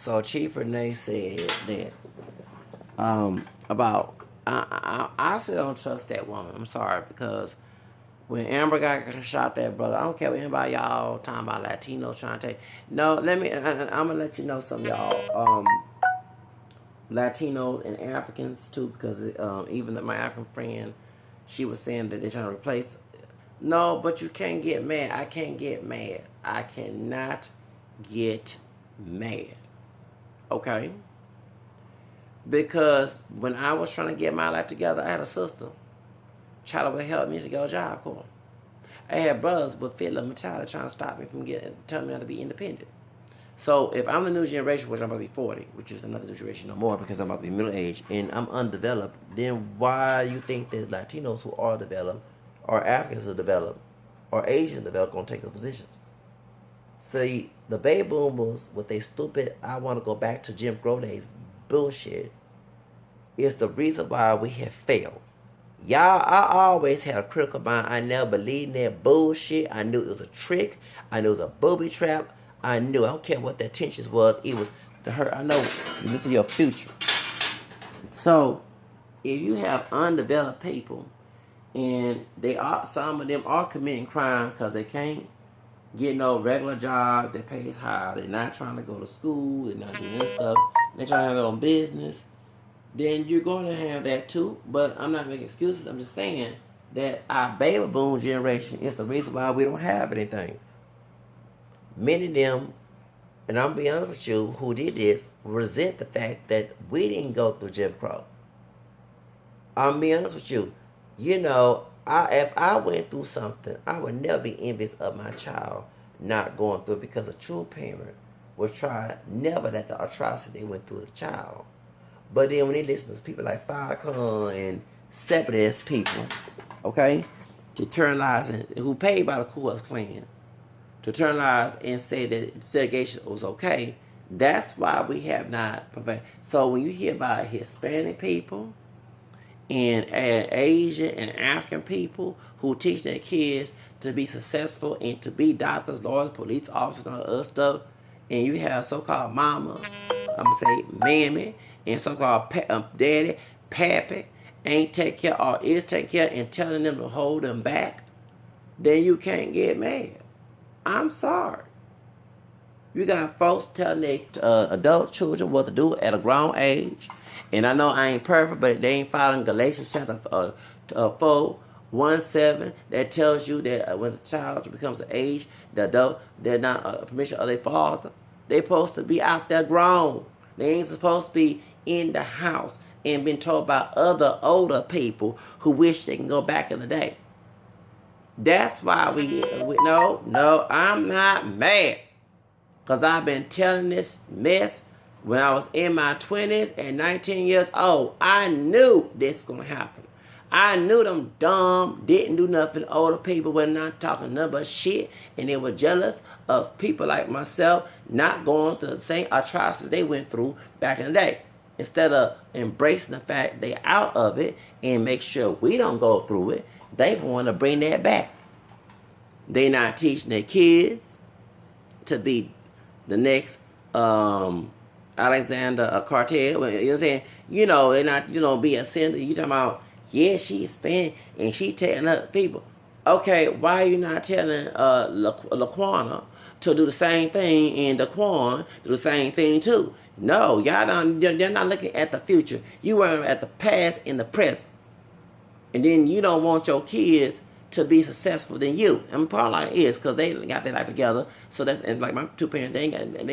So Chief Renee said that about I still don't trust that woman. I'm sorry because when Amber got shot, that brother, I don't care what anybody y'all talking about Latinos trying to take. No, let me. I'm gonna let you know some y'all. Latinos and Africans too, because even my African friend, she was saying that they're trying to replace. No, but you can't get mad. I can't get mad. I cannot get mad. Okay? Because when I was trying to get my life together, I had a sister try to help me to get a job corps. I had brothers with Fiddler Metallic trying to stop me from telling me how to be independent. So if I'm the new generation, which I'm about to be 40, which is another new generation no more because I'm about to be middle aged and I'm undeveloped, then why you think that Latinos who are developed or Africans who are developed or Asians developed gonna take those positions? See, the baby boomers with their stupid I want to go back to Jim Crow days bullshit is the reason why we have failed. Y'all, I always had a critical mind. I never believed in that bullshit. I knew it was a trick. I knew it was a booby trap. I knew. I don't care what the intentions was. It was to hurt. I know you look to your future. So, if you have undeveloped people, and some of them are committing crime because they can't get no regular job that pays high. They're not trying to go to school. They're not doing this stuff. They're trying to have their own business. Then you're going to have that too. But I'm not making excuses. I'm just saying that our baby boom generation is the reason why we don't have anything. Many of them, and I'm being honest with you, who did this, resent the fact that we didn't go through Jim Crow. I'm being honest with you. You know, if I went through something, I would never be envious of my child not going through it because a true parent would try never let the atrocity they went through as a child. But then when they listen to people like Falcon and separatist people, okay, to turn lies and who paid by the Ku Klux Klan, to turn lies and say that segregation was okay, that's why we have not prevailed. So when you hear about Hispanic people and Asian and African people who teach their kids to be successful and to be doctors, lawyers, police officers, and all other stuff, and you have so-called mama, I'm going to say mammy, and so-called daddy, pappy, ain't take care or is take care and telling them to hold them back, then you can't get mad. I'm sorry. You got folks telling their adult children what to do at a grown age. And I know I ain't perfect, but they ain't following Galatians chapter 4:17 that tells you that when a child becomes an age, the adult, they're not permission of their father. They're supposed to be out there grown. They ain't supposed to be in the house and been told by other older people who wish they can go back in the day. That's why no, I'm not mad. Because I've been telling this mess when I was in my 20s and 19 years old. I knew this was going to happen. I knew them dumb, didn't do nothing, older people were not talking nothing but shit, and they were jealous of people like myself not going through the same atrocities they went through back in the day. Instead of embracing the fact they're out of it and make sure we don't go through it, they want to bring that back. They not teaching their kids to be the next Alexander Cartel. You know what I'm saying? You know, they're not, be a senator. You talking about, yeah, she's Hispanic and she telling other people. Okay, why are you not telling Laquana to do the same thing and Daquan do the same thing too? No, they're not looking at the future. You are at the past and the present. And then you don't want your kids to be successful than you. And part like it is because they got their life together. So that's, and like my two parents, they ain't got it, and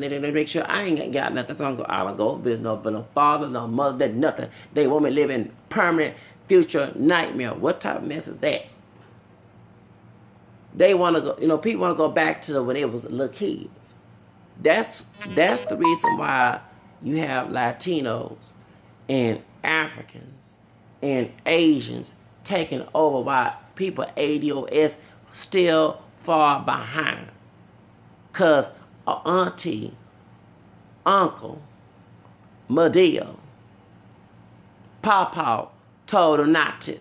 they make sure I ain't got nothing. So I don't go visit no father, no mother, nothing. They want me to live in permanent future nightmare. What type of mess is that? They want to go, people want to go back to when they was little kids. That's the reason why you have Latinos and Africans and Asians taking over while people ADOS still far behind. Because auntie, uncle, Medea, Pawpaw told them not to.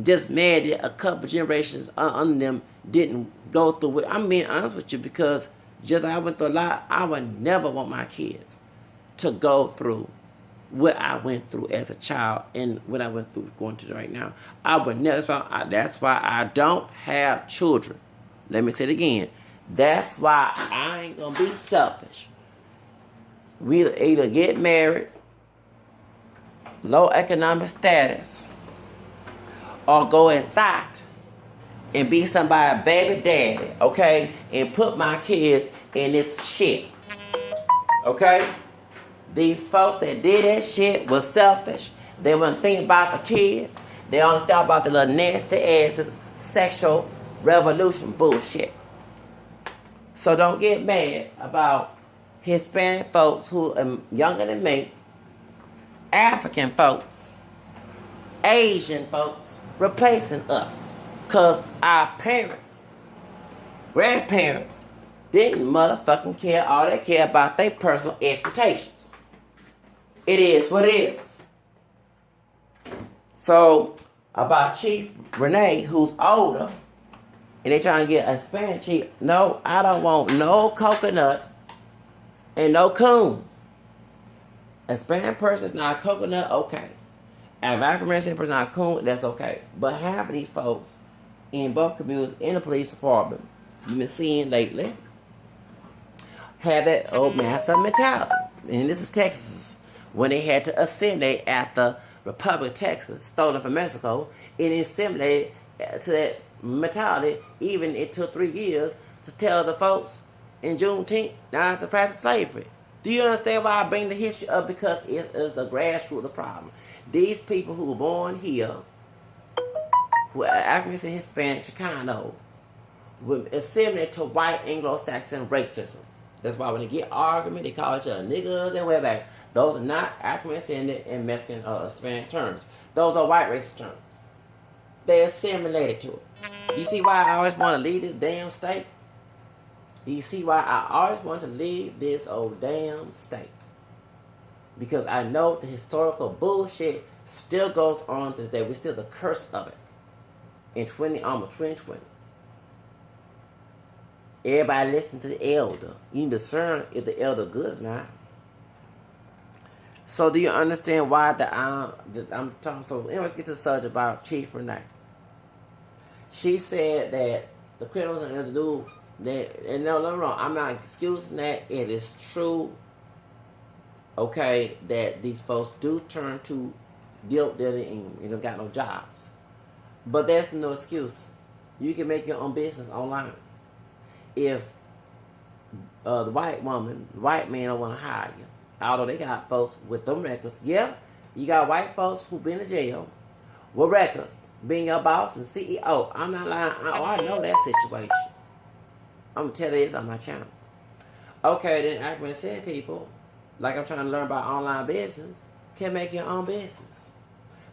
Just mad that a couple generations under them didn't go through it. I'm being honest with you because Just like I went through a lot, I would never want my kids to go through what I went through as a child and what I went through going through right now. I would never. That's why I don't have children. Let me say it again. That's why I ain't gonna be selfish. We either get married, low economic status, or go and fight and be somebody's baby daddy, okay? And put my kids in this shit, okay? These folks that did that shit was selfish. They wouldn't think about the kids. They only thought about the little nasty asses, sexual revolution bullshit. So don't get mad about Hispanic folks who are younger than me, African folks, Asian folks replacing us. Because our parents, grandparents, didn't motherfucking care. All they care about their personal expectations. It is what it is. So, about Chief Renee, who's older, and they trying to get a Hispanic chief. No, I don't want no coconut and no coon. A Hispanic person is not a coconut, okay. If African American person is not a coon, that's okay. But half of these folks in both communities, in the police department, you've been seeing lately, have that old massa mentality. And this is Texas. When they had to assimilate after Republic of Texas, stolen from Mexico, and assimilated to that mentality. Even it took 3 years to tell the folks in Juneteenth not to practice slavery. Do you understand why I bring the history up? Because it is the grassroots of the problem. These people who were born here, who are Africans and Hispanic, Chicano, were assimilated to white Anglo-Saxon racism. That's why when they get argument, they call each other niggas and wetbacks. Those are not African and Mexican Hispanic terms. Those are white racist terms. They assimilated to it. You see why I always want to leave this damn state? You see why I always want to leave this old damn state? Because I know the historical bullshit still goes on to this day. We're still the curse of it. In almost 2020. Everybody listen to the elder. You can discern if the elder good or not. So do you understand why I'm talking? So let's get to the subject about Chief Renee. She said that the criminals and the dude that, and no, I'm not excusing that. It is true, okay, that these folks do turn to guilt dealing and got no jobs. But that's no excuse. You can make your own business online. If the white man don't want to hire you, although they got folks with them records. Yeah, you got white folks who been to jail with records, being your boss and CEO. I'm not lying. I know that situation. I'm going to tell you this on my channel. Okay, then African saying people, like I'm trying to learn about online business, can make your own business.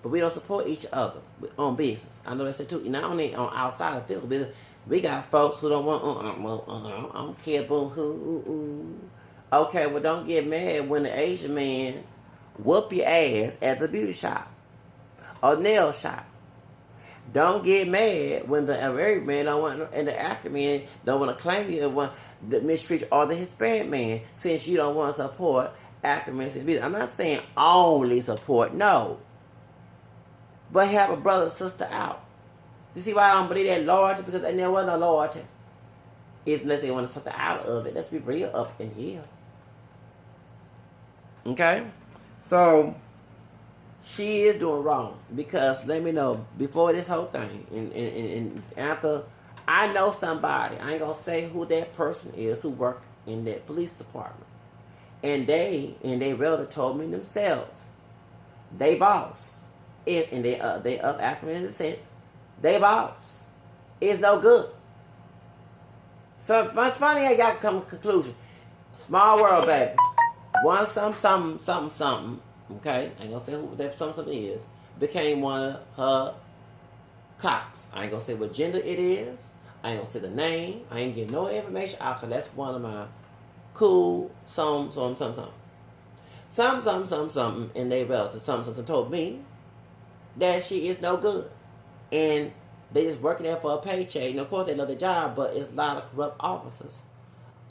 But we don't support each other with own business. I know that's it too. Not only on outside of physical business, we got folks who don't want, I don't care, boo hoo. Okay, well, don't get mad when the Asian man whoop your ass at the beauty shop or nail shop. Don't get mad when the American man don't want, and the African man don't want to claim you and want to mistreat you, or the Hispanic man, since you don't want to support African American business. I'm not saying only support, no. But have a brother or sister out. You see why I don't believe that loyalty? Because there was no loyalty. It's unless they want something out of it. Let's be real up in here. Okay? So, she is doing wrong. Because, let me know, before this whole thing, and after, I know somebody, I ain't going to say who that person is who work in that police department. And they relative told me themselves, they boss. And they of African descent, they boss. It's no good. So it's funny I got to come to a conclusion. Small world, baby. One something, okay? I ain't gonna say who that something is. Became one of her cops. I ain't gonna say what gender it is. I ain't gonna say the name. I ain't getting no information out because that's one of my cool something, and they relative something told me that she is no good. And they just working there for a paycheck. And of course they love their job, but it's a lot of corrupt officers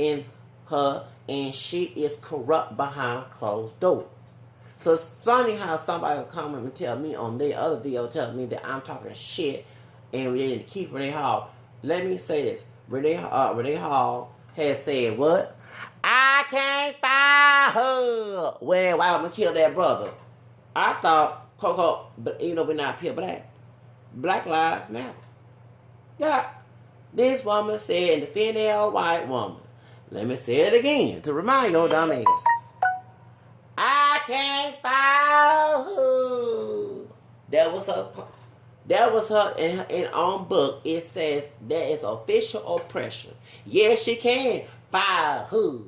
in her, and she is corrupt behind closed doors. So it's funny how somebody will come and tell me on their other video, tell me that I'm talking shit and we didn't keep Renee Hall. Let me say this. Renee Hall has said what? I can't find her when that white woman killed that brother. I thought Coco, but you know we're not pure black. Black lives matter. Yeah. This woman said in the female white woman. Let me say it again to remind your dumb asses. I can't find her. That was her. That was her in own book. It says that is official oppression. Yes, she can fire her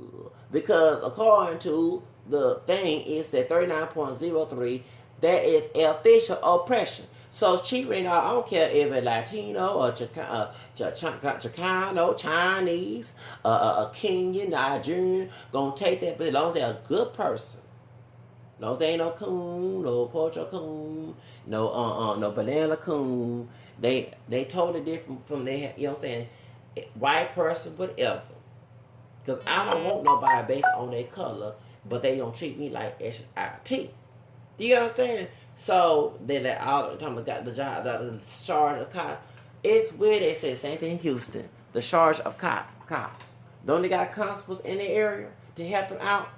because according to the thing, it said 39.03. That is official oppression. So she ran out. I don't care if it's Latino or Chicano, Chinese, a Kenyan, Nigerian, gonna take that. But as long as they're a good person. As long as they ain't no coon, no poacher coon, no banana coon. They totally different from their, you know what I'm saying, white person, whatever. Because I don't want nobody based on their color, but they don't treat me like SIT. Do you understand? So they let all the time got the job, the charge of cops. It's weird they say the same thing in Houston. The charge of cops. Don't they got constables in the area to help them out?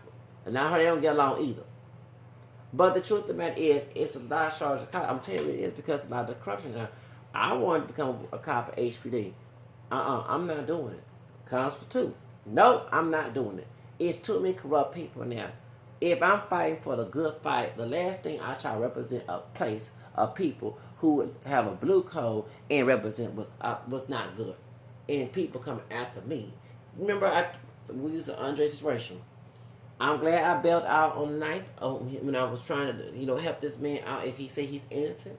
And now they don't get along either. But the truth of the matter is, it's a lot of charge of cops. I'm telling you it is because of a lot of the corruption now. I wanted to become a cop at HPD. I'm not doing it. Constable too. Nope, I'm not doing it. It's too many corrupt people now. If I'm fighting for the good fight, the last thing I try to represent a place of people who have a blue code and represent was not good. And people coming after me. Remember, we used an Andre situation. I'm glad I bailed out on the night when I was trying to, help this man out if he say he's innocent.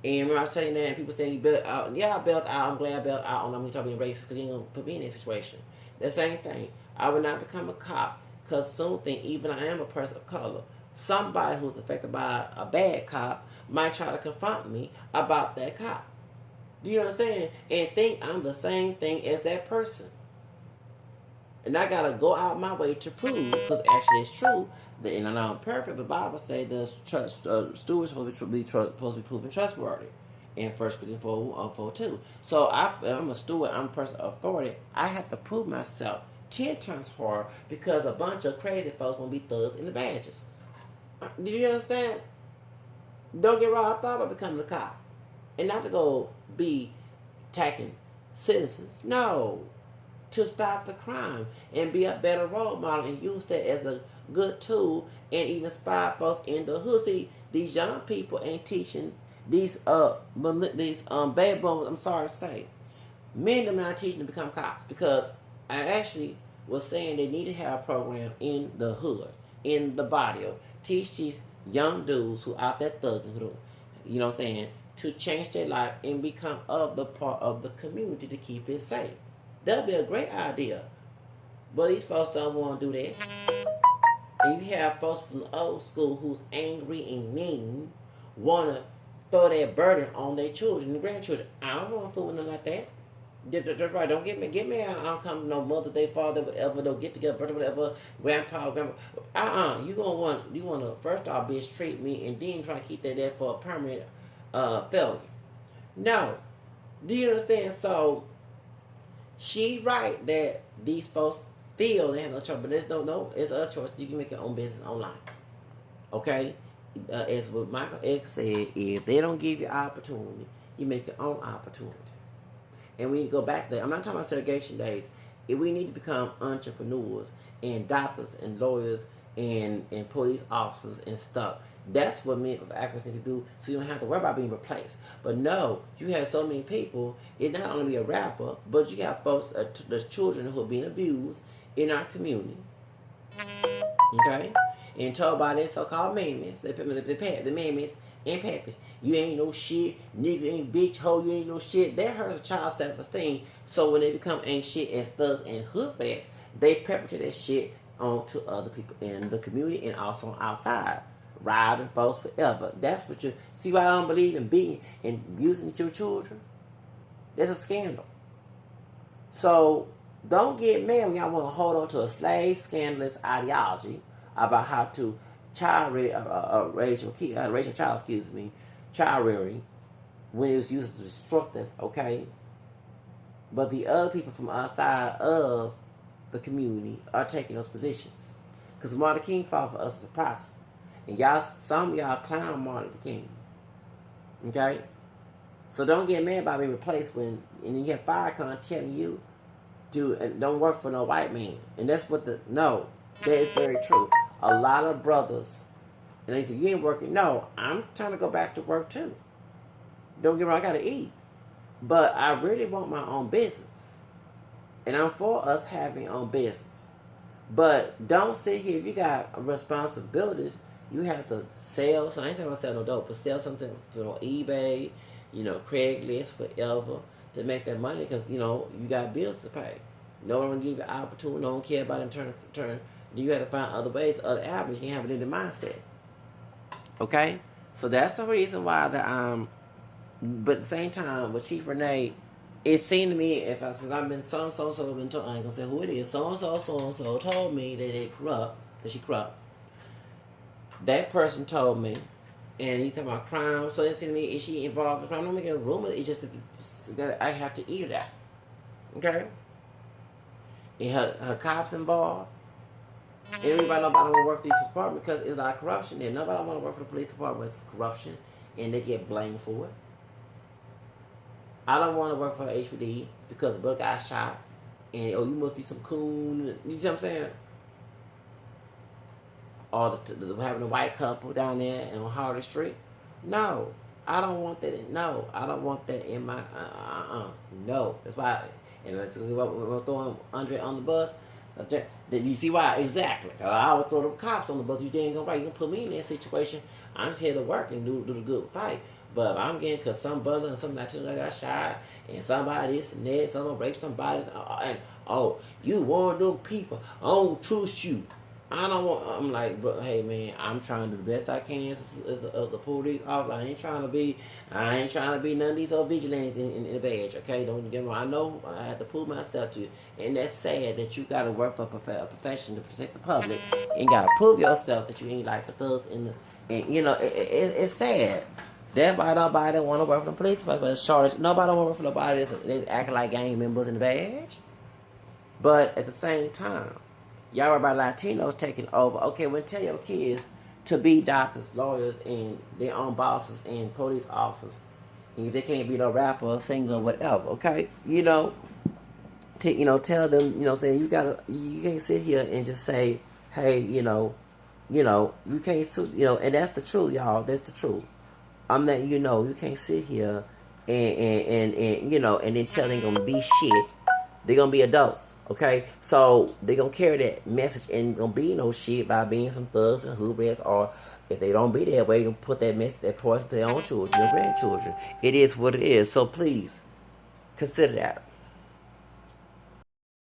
And remember I was saying that and people saying he bailed out. Yeah, I bailed out. I'm glad I bailed out. I'm talking racist because he ain't going to put me in that situation. The same thing. I would not become a cop because soon think even I am a person of color. Somebody who's affected by a bad cop might try to confront me about that cop. Do you understand? And think I'm the same thing as that person. And I gotta go out my way to prove, because actually it's true, that, and I know I'm perfect, but the Bible says the stewards supposed to be proven trustworthy in 1 Corinthians 4:2. So I'm a steward, I'm a person of authority. I have to prove myself 10 times harder because a bunch of crazy folks won't be thugs in the badges. Do you understand? Don't get wrong, I thought about becoming a cop. And not to go be attacking citizens. No. To stop the crime and be a better role model and use that as a good tool and even inspire folks in the hood. See, these young people ain't teaching these baby boomers, I'm sorry to say, many of them not teaching to become cops because I actually was saying they need to have a program in the hood, in the barrio, teach these young dudes who out there thugging, you know what I'm saying, to change their life and become of the part of the community to keep it safe. That'd be a great idea. But these folks don't want to do that. And you have folks from the old school who's angry and mean, want to throw that burden on their children and grandchildren. I don't want to fool with them like that. That's right. Don't get me I'll come no Mother Day, Father, whatever. They'll get together, brother, whatever, grandpa, grandma. You want to first off mistreat me and then try to keep that there for a permanent failure. No. Do you understand? So she right that these folks feel they have no choice, but there's no, it's a choice. You can make your own business online. Okay? As what Michael X said, if they don't give you opportunity, you make your own opportunity. And we need to go back there. I'm not talking about segregation days. If we need to become entrepreneurs and doctors and lawyers and police officers and stuff. That's what men of accuracy can do, so you don't have to worry about being replaced. But no, you have so many people. It's not only a rapper, but you got folks, the children who are being abused in our community. Okay, and told by their so-called mammies, the mammies and pappies, you ain't no shit, nigga ain't bitch, hoe, you ain't no shit. That hurts a child's self-esteem. So when they become ain't shit and thugs and hood rats, they perpetrate that shit onto other people in the community and also outside. Robbing folks forever. That's what you see why I don't believe in beating and using your children? That's a scandal. So Don't get mad when y'all want to hold on to a slave scandalous ideology about how to raise your child, child rearing, when it was used as destructive, okay? But the other people from outside of the community are taking those positions. Because Martin King fought for us to prosper. And y'all, some of y'all clown Martin King. Okay? So don't get mad about being replaced when, and you have Farrakhan telling you, don't work for no white man. And that's what no, that is very true. A lot of brothers, and they say, you ain't working. No, I'm trying to go back to work too. Don't get me wrong, I gotta eat. But I really want my own business. And I'm for us having our own business. But don't sit here, if you got responsibilities, you have to sell. So I ain't saying I'm gonna sell no dope, but sell something on eBay, Craigslist, whatever, to make that money, because you got bills to pay. No one will give you opportunity. No one care about it in turn. You have to find other ways, other avenues. You can have it in the mindset. Okay, so that's the reason why but at the same time, with Chief Renee, it seemed to me, if I said I've been so and so been told, I ain't gonna say who it is. So and so told me that she corrupt. That person told me, and he's talking about crime. So it seemed to me, is she involved in crime? I'm not making a rumor. It's just that I have to eat that. Okay. And her cops involved. Nobody want to work for these departments because it's like corruption. And nobody want to work for the police department. It's corruption, and they get blamed for it. I don't want to work for HPD because a brother got shot, and you must be some coon. You see what I'm saying? Or having a white couple down there on Harley Street. No, I don't want that. No, I don't want that in my. No, that's why. And let's we're throwing Andre on the bus. You see why? Exactly. I would throw the cops on the bus. You ain't gonna right. You can put me in that situation. I'm just here to work and do the good fight. But I'm getting because some brother and some Latino got shot, and somebody this and that, someone raped somebody, and you one of them people. I don't trust you. I don't want. I'm like, bro, hey man, I'm trying to do the best I can as a police officer. I ain't trying to be none of these old vigilantes in the badge. Okay, don't get me wrong. I know I have to prove myself to you, and that's sad that you got to work for a profession to protect the public, and got to prove yourself that you ain't like the thugs it's sad. That's why nobody want to work for the police department. It's charged. Nobody want to work for nobody that's acting like gang members in the badge. But at the same time, y'all are about Latinos taking over. Okay, well, tell your kids to be doctors, lawyers, and their own bosses and police officers. And if they can't be no rapper or singer or whatever, okay? Tell them, say you can't sit here and just say, hey, you can't, and that's the truth, y'all. That's the truth. I'm letting you can't sit here and then tell them gonna be shit. They're gonna be adults, okay? So they're gonna carry that message and gonna be no shit by being some thugs and hoodrats, or if they don't be that way, you can put that message, that poison to their own children, your grandchildren. It is what it is. So please consider that.